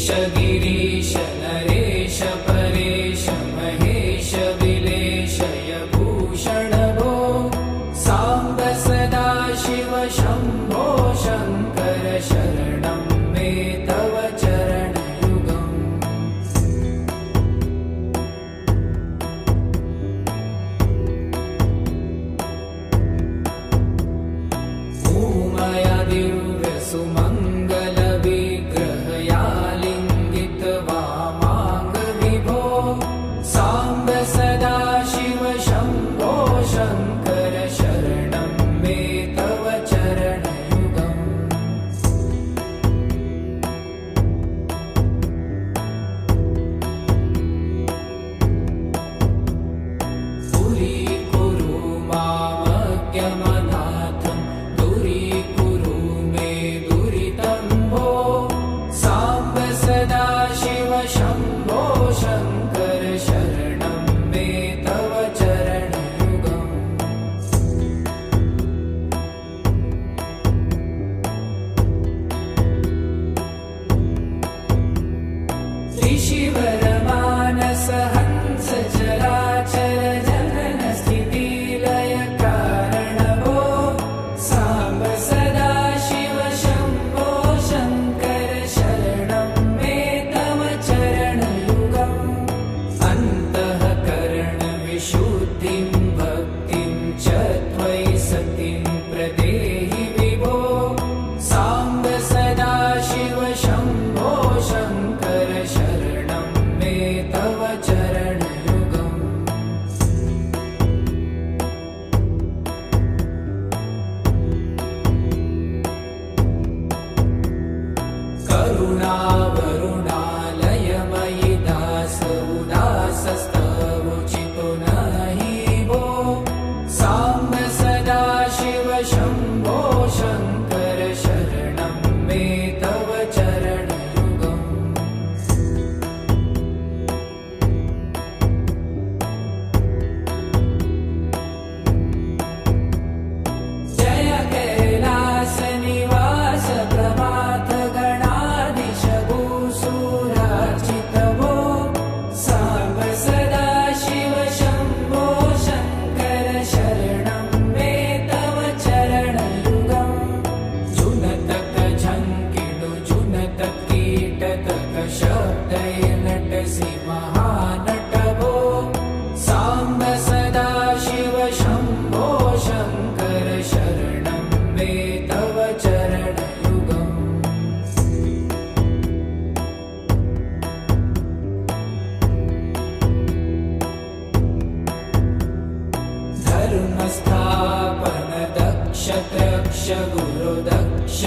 ईश गिरीश नरेश परेश महेश विलेशय भूषण भो साम्ब सदा शिव शम्भो शङ्कर शरणं मे तव चरणयुगम् ऊमया दिव्यसुमङ्गल विग्रहया लिङ्गित वामाङ्ग विभो साम्ब सदा शिव शम्भो शङ्कर शरणं मे तव चरणयुगम् दूरीकुरु मामज्ञमनाथं दूरीकुरु मे दुरितं भो साम्ब सदा शिव शम्भो शङ्कर शरणं मे तव चरणयुगम् ऋषिवरमानस हंस चराचर जनन स्थिति लय कारण भो साम्ब सदा शिव शम्भो शङ्कर शरणं मे तव चरणयुगम् अन्तःकरण विशुद्धिं भक्तिं च त्वयि सतिं प्रदेहि विभो साम्ब सदा शिव शम्भो शङ्कर शरणं मे तव चरणयुगम् करुणावरुणालयमयि दास उदासस्तवोचितो नहि भो साम्ब सदा शिव शम्भो शङ्कर शरणं मे तव चरणयुगम् जय कैलास निवास प्रभात गणाधीश भूसुरार्चित भो साम्ब सदा शिव शम्भो शङ्कर शरणं मे तव चरणयुगम् जुनतक झङ्किडु जुनतक कीटतक शब्दय नटसि महानट भो साम्ब सदा शिव शम्भो शङ्कर शरणं मे तव चरणयुगम् धर्मस्थापन दक्ष त्रक्ष गुरु दक्ष